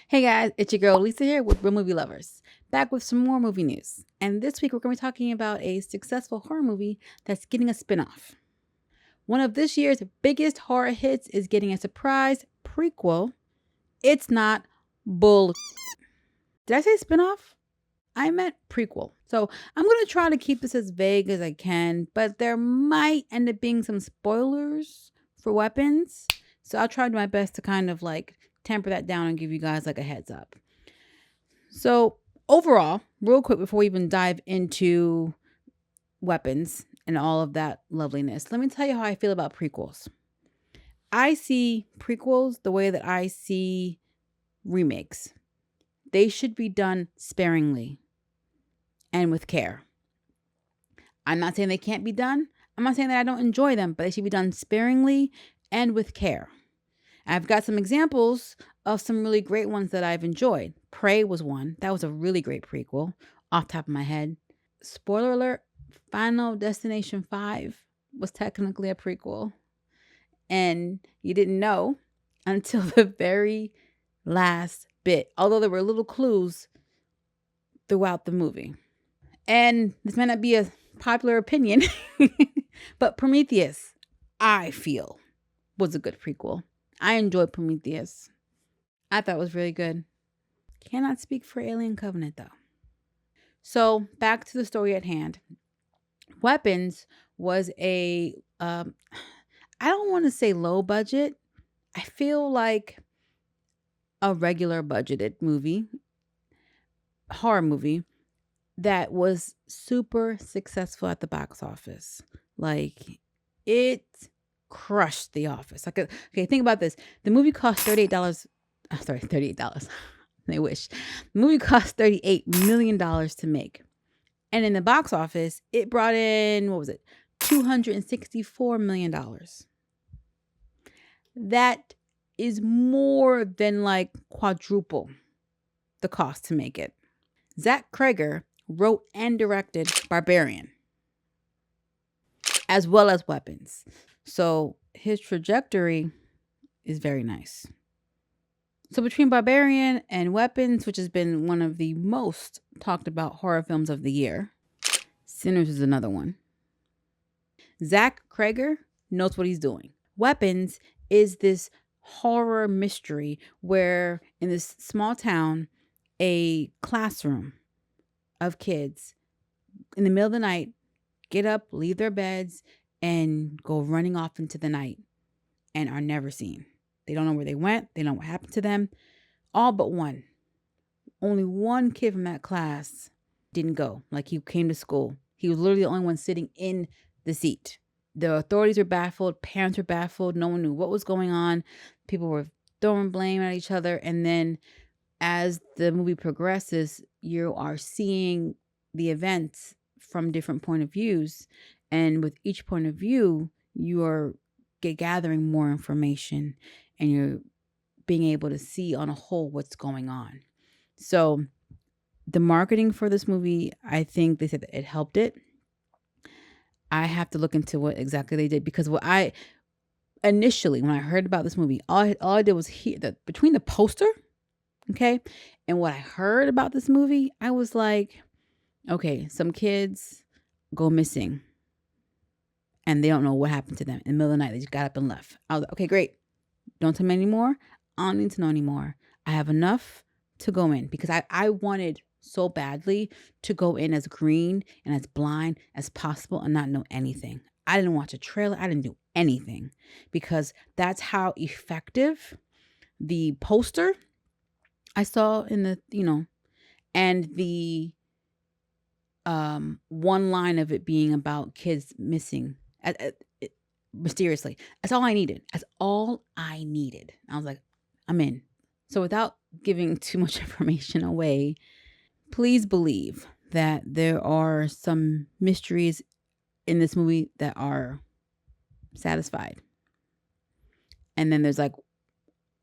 Hey guys, it's your girl Lisa here with Real Movie Lovers, back with some more movie news. And this week we're going to be talking about a successful horror movie that's getting a spin-off. One of this year's biggest horror hits is getting a surprise prequel. It's not bull. Did I say spin-off? I meant prequel. So I'm going to try to keep this as vague as I can, but there might end up being some spoilers for Weapons. So I'll try to do my best to kind of temper that down and give you guys a heads up. So overall, real quick before we even dive into Weapons and all of that loveliness, let me tell you how I feel about prequels. I see prequels the way that I see remakes. They should be done sparingly and with care. I'm not saying they can't be done. I'm not saying that I don't enjoy them, but they should be done sparingly and with care. I've got some examples of some really great ones that I've enjoyed. Prey was one. That was a really great prequel off the top of my head. Spoiler alert, Final Destination 5 was technically a prequel. And you didn't know until the very last bit, although there were little clues throughout the movie. And this may not be a popular opinion, but Prometheus, I feel, was a good prequel. I enjoyed Prometheus. I thought it was really good. Cannot speak for Alien Covenant, though. So, back to the story at hand. Weapons was I don't want to say low budget. I feel like a regular budgeted horror movie that was super successful at the box office. It crushed The Office. Okay, think about this. The movie cost $38. $38. They wish. The movie cost $38 million to make. And in the box office, it brought in, $264 million. That is more than quadruple the cost to make it. Zach Cregger wrote and directed Barbarian, as well as Weapons. So his trajectory is very nice. So between Barbarian and Weapons, which has been one of the most talked about horror films of the year, Sinners is another one. Zach Cregger knows what he's doing. Weapons is this horror mystery where in this small town, a classroom of kids in the middle of the night get up, leave their beds, and go running off into the night and are never seen. They don't know where they went. They don't know what happened to them. All but one. Only one kid from that class didn't go. He came to school. He was literally the only one sitting in the seat. The authorities were baffled. Parents were baffled. No one knew what was going on. People were throwing blame at each other. And then as the movie progresses, you are seeing the events from different point of views. And with each point of view, you are gathering more information and you're being able to see on a whole what's going on. So the marketing for this movie, I think they said that it helped it. I have to look into what exactly they did, because when I heard about this movie, all I did was hear that between the poster, okay, and what I heard about this movie, I was like, okay, some kids go missing and they don't know what happened to them. In the middle of the night, they just got up and left. I was like, okay, great. Don't tell me anymore. I don't need to know anymore. I have enough to go in, because I wanted so badly to go in as green and as blind as possible and not know anything. I didn't watch a trailer. I didn't do anything, because that's how effective the poster I saw in the, and the one line of it being about kids missing mysteriously. That's all I needed. I was like, I'm in. So without giving too much information away, please believe that there are some mysteries in this movie that are satisfied. And then there's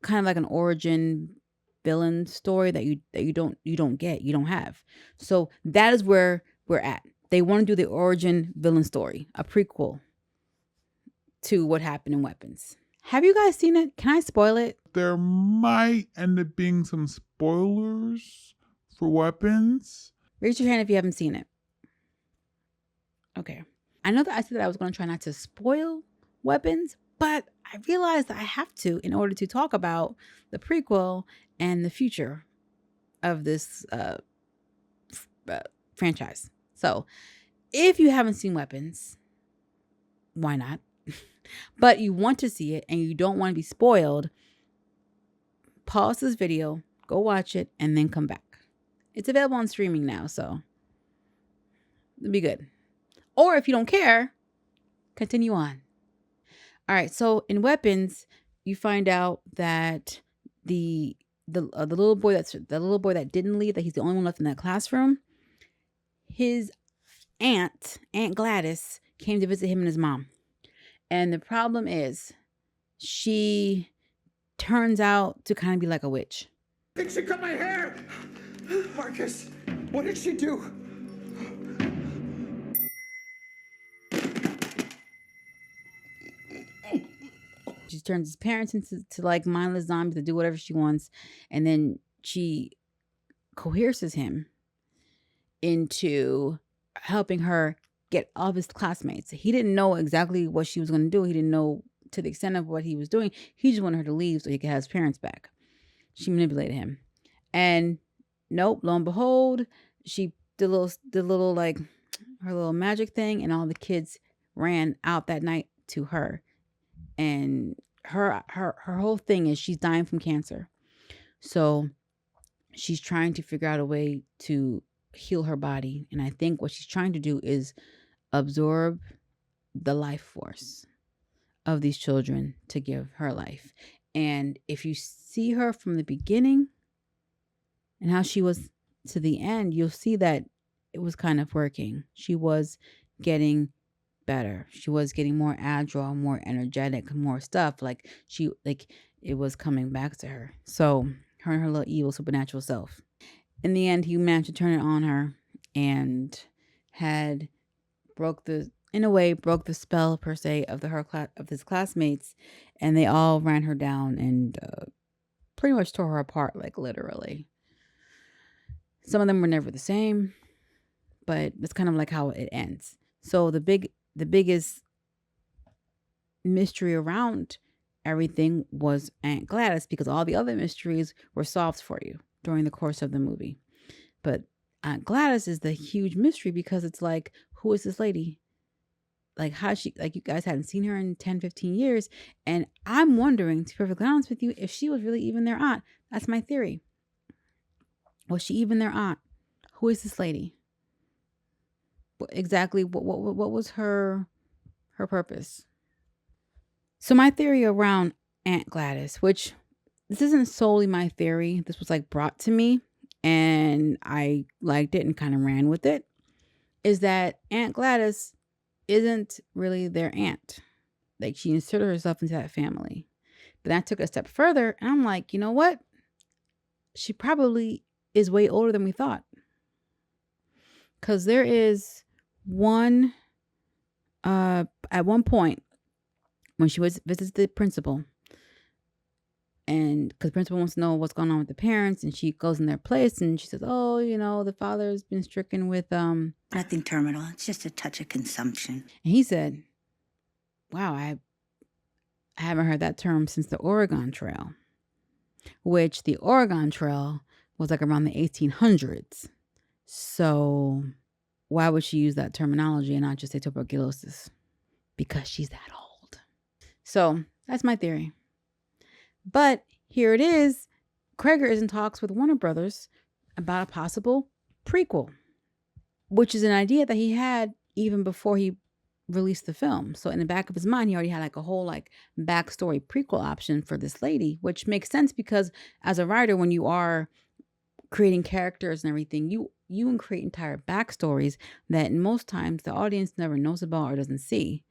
kind of an origin villain story that you don't have. So that is where we're at. They want to do the origin villain story, a prequel to what happened in Weapons. Have you guys seen it? Can I spoil it? there might end up being some spoilers for Weapons. Raise your hand if you haven't seen it. Okay. I know that I said that I was going to try not to spoil Weapons, but I realized that I have to in order to talk about the prequel and the future of this franchise. So, if you haven't seen Weapons, why not? But you want to see it and you don't want to be spoiled, pause this video, go watch it, and then come back. It's available on streaming now, so it'll be good. Or if you don't care, continue on. All right, so in Weapons, you find out that the little boy that didn't leave, that he's the only one left in that classroom. His Aunt Gladys, came to visit him and his mom. And the problem is, she turns out to kind of be like a witch. I think she cut my hair! Marcus, what did she do? She turns his parents into like mindless zombies to do whatever she wants. And then she coerces him into helping her get all of his classmates. He didn't know exactly what she was going to do. He didn't know to the extent of what he was doing. He just wanted her to leave so he could have his parents back. She manipulated him. And nope, lo and behold, she did little like her little magic thing, and all the kids ran out that night to her. And her whole thing is she's dying from cancer. So she's trying to figure out a way to heal her body. And I think what she's trying to do is absorb the life force of these children to give her life. And if you see her from the beginning and how she was to the end, you'll see that it was kind of working. She was getting better. She was getting more agile, more energetic, more stuff. Like it was coming back to her. So her and her little evil supernatural self. In the end, he managed to turn it on her and had broke the spell per se of his classmates, and they all ran her down and pretty much tore her apart, like literally. Some of them were never the same, but that's kind of like how it ends. So the biggest mystery around everything was Aunt Gladys, because all the other mysteries were solved for you during the course of the movie. But Aunt Gladys is the huge mystery, because it's like, who is this lady? Like, how she, like, you guys hadn't seen her in 10, 15 years. And I'm wondering, to be perfectly honest with you, if she was really even their aunt. That's my theory. Was she even their aunt? Who is this lady? Exactly what was her purpose? So my theory around Aunt Gladys, which this isn't solely my theory, this was like brought to me and I liked it and kind of ran with it, is that Aunt Gladys isn't really their aunt. Like, she inserted herself into that family. But I took it a step further and I'm like, you know what? She probably is way older than we thought. Because there is one, at one point, when she visits the principal, and because the principal wants to know what's going on with the parents, and she goes in their place and she says, oh, the father's been stricken with nothing terminal. It's just a touch of consumption. And he said, wow, I haven't heard that term since the Oregon Trail, which the Oregon Trail was like around the 1800s. So why would she use that terminology and not just say tuberculosis? Because she's that old. So that's my theory. But here it is. Cregger is in talks with Warner Brothers about a possible prequel, which is an idea that he had even before he released the film. So in the back of his mind, he already had like a whole like backstory prequel option for this lady, which makes sense because as a writer, when you are creating characters and everything, you create entire backstories that most times the audience never knows about or doesn't see.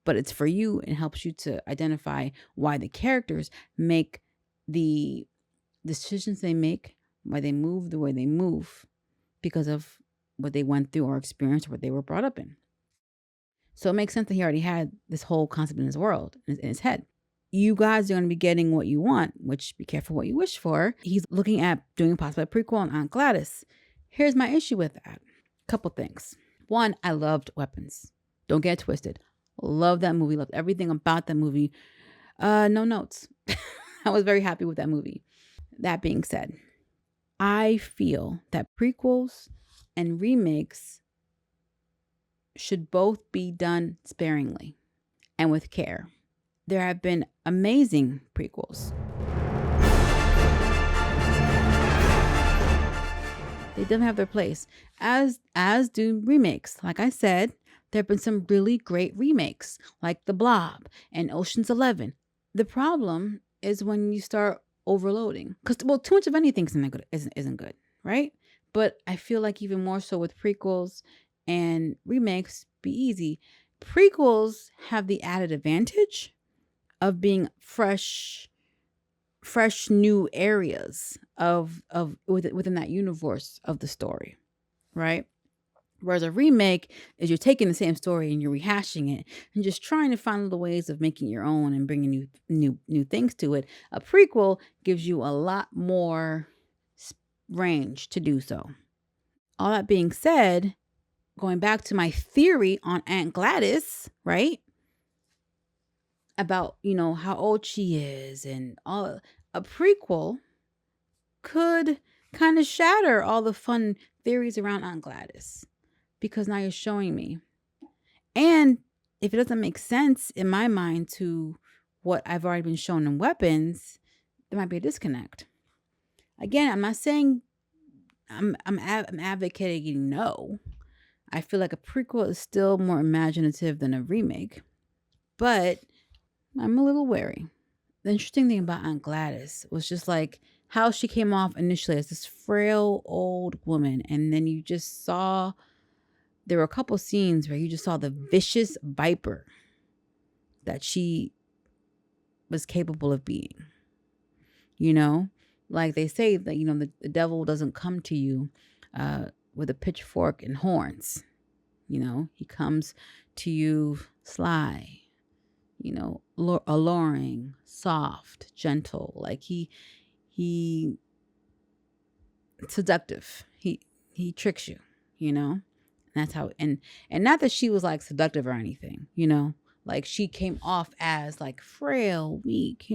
But it's for you and helps you to identify why the characters make the decisions they make, why they move the way they move, because of what they went through or experienced or what they were brought up in. So it makes sense that he already had this whole concept in his world, in his head. you guys are going to be getting what you want, which be careful what you wish for. He's looking at doing possibly a prequel on Aunt Gladys. Here's my issue with that. Couple things. One, I loved Weapons. Don't get it twisted. Love that movie. Loved everything about that movie. No notes. I was very happy with that movie. That being said, I feel that prequels and remakes should both be done sparingly and with care. There have been amazing prequels. They don't have their place, as do remakes. Like I said, there have been some really great remakes, like The Blob and Ocean's 11. The problem is when you start overloading, because too much of anything isn't good, right? But I feel like even more so with prequels and remakes, be easy. Prequels have the added advantage of being fresh new areas of within that universe of the story, right? Whereas a remake is you're taking the same story and you're rehashing it and just trying to find little ways of making your own and bringing new things to it. A prequel gives you a lot more range to do so. All that being said, going back to my theory on Aunt Gladys, right? About, how old she is and all, a prequel could kind of shatter all the fun theories around Aunt Gladys, because now you're showing me. And if it doesn't make sense in my mind to what I've already been shown in Weapons, there might be a disconnect. Again, I'm not saying I'm advocating no. I feel like a prequel is still more imaginative than a remake, but I'm a little wary. The interesting thing about Aunt Gladys was just like how she came off initially as this frail old woman. And then you just saw, there were a couple scenes where you just saw the vicious viper that she was capable of being. Like they say that, the devil doesn't come to you with a pitchfork and horns. He comes to you sly, alluring, soft, gentle. Like he seductive. He tricks you, And that's how, and not that she was like seductive or anything, like she came off as like frail, weak,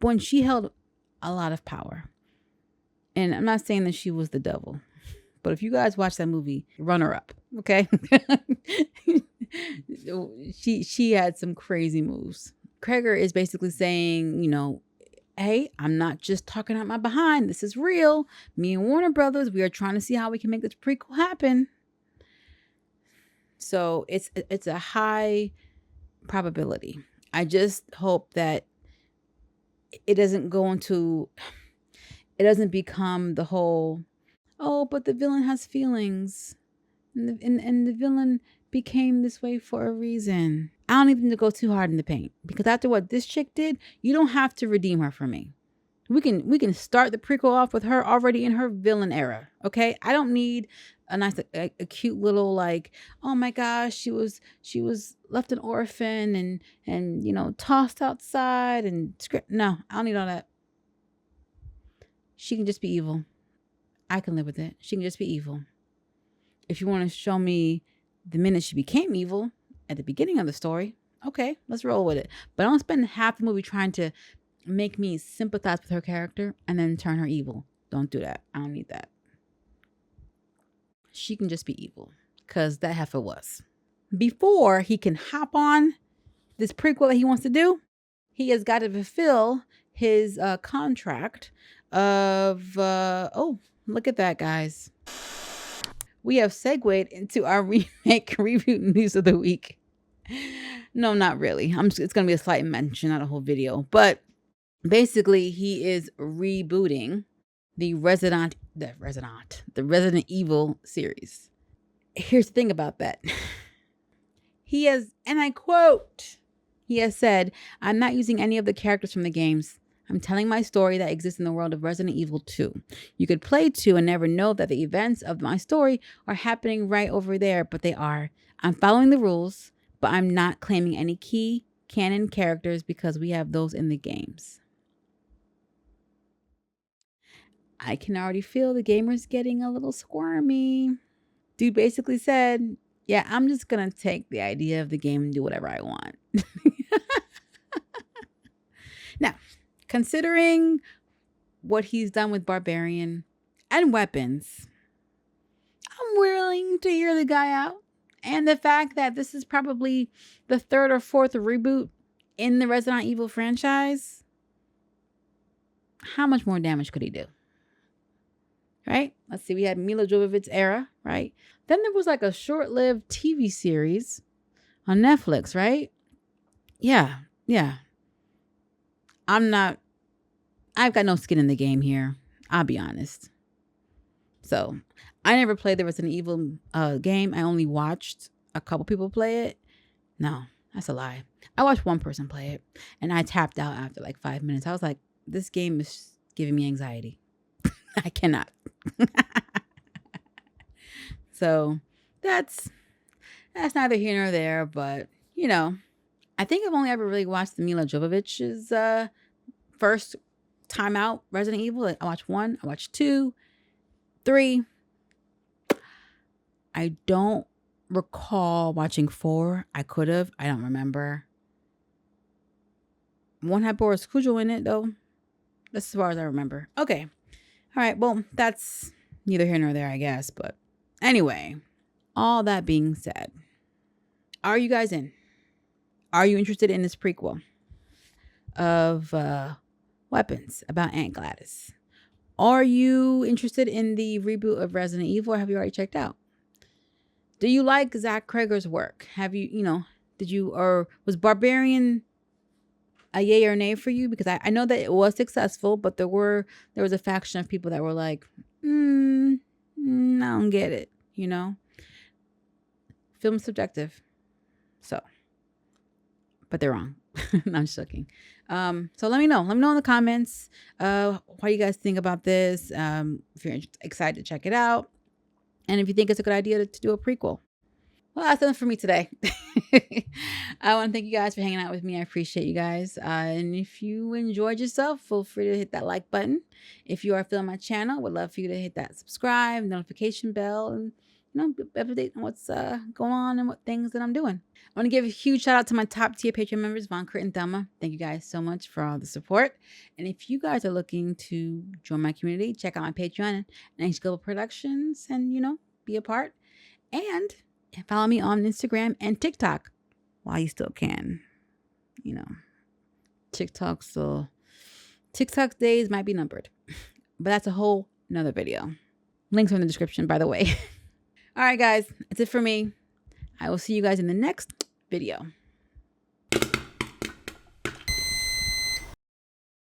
when she held a lot of power. And I'm not saying that she was the devil, but if you guys watch that movie, Runner Up, okay? she had some crazy moves. Cregger is basically saying, hey, I'm not just talking out my behind. This is real. Me and Warner Brothers, we are trying to see how we can make this prequel happen. So it's a high probability. I just hope that it doesn't become the whole, oh, but the villain has feelings. And the villain became this way for a reason. I don't even need to go too hard in the paint, because after what this chick did, you don't have to redeem her for me. We can start the prequel off with her already in her villain era. Okay, I don't need a nice, a cute little like, oh my gosh, she was left an orphan and tossed outside and script. No, I don't need all that. She can just be evil. I can live with it. She can just be evil. If you want to show me the minute she became evil at the beginning of the story, okay, let's roll with it. But don't spend half the movie trying to make me sympathize with her character and then turn her evil. Don't do that. I don't need that. She can just be evil, because that heifer was. Before he can hop on this prequel that he wants to do, he has got to fulfill his contract of, oh, look at that, guys. We have segued into our remake review news of the week. No, not really. It's going to be a slight mention, not a whole video. But basically, he is rebooting the Resident Evil series. Here's the thing about that. He has, and I quote, he has said, "I'm not using any of the characters from the games. I'm telling my story that exists in the world of Resident Evil 2. You could play 2 and never know that the events of my story are happening right over there, but they are. I'm following the rules, but I'm not claiming any key canon characters because we have those in the games. I can already feel the gamers getting a little squirmy. Dude basically said, yeah, I'm just going to take the idea of the game and do whatever I want. Now, considering what he's done with Barbarian and Weapons, I'm willing to hear the guy out. And the fact that this is probably the 3rd or 4th reboot in the Resident Evil franchise, how much more damage could he do? Right? Let's see. We had Mila Jovovich's era, right? Then there was like a short-lived TV series on Netflix, right? Yeah. I've got no skin in the game here. I'll be honest. So I never played the Resident Evil game. I only watched a couple people play it. No, that's a lie. I watched one person play it and I tapped out after like 5 minutes. I was like, this game is giving me anxiety. I cannot. So that's neither here nor there, but you know, I think I've only ever really watched the Mila Jovovich's first time out Resident Evil. I watched 1, I watched 2, 3. I don't recall watching 4. I could have. I don't remember. 1 had Boris Cujo in it though. That's as far as I remember. Okay. All right. Well, that's neither here nor there, I guess. But anyway, all that being said, are you guys in? Are you interested in this prequel of Weapons about Aunt Gladys? Are you interested in the reboot of Resident Evil, or have you already checked out? Do you like Zach Cregger's work? Have you, or was Barbarian a yay or nay for you? Because I know that it was successful, but there was a faction of people that were like, I don't get it, Film's subjective. So, but they're wrong. No, I'm just joking. So let me know. Let me know in the comments what you guys think about this. If you're excited to check it out. And if you think it's a good idea to do a prequel. Well, that's enough for me today. I want to thank you guys for hanging out with me. I appreciate you guys. And if you enjoyed yourself, feel free to hit that like button. If you are feeling my channel, would love for you to hit that subscribe, notification bell, and update on what's going on and what things that I'm doing. I want to give a huge shout out to my top tier Patreon members, Von Crit and Thelma. Thank you guys so much for all the support. And if you guys are looking to join my community, check out my Patreon, NXG Global Productions, and be a part. And follow me on Instagram and TikTok while you still can. TikTok days might be numbered, but that's a whole nother video. Links are in the description, by the way. All right, guys, that's it for me. I will see you guys in the next video.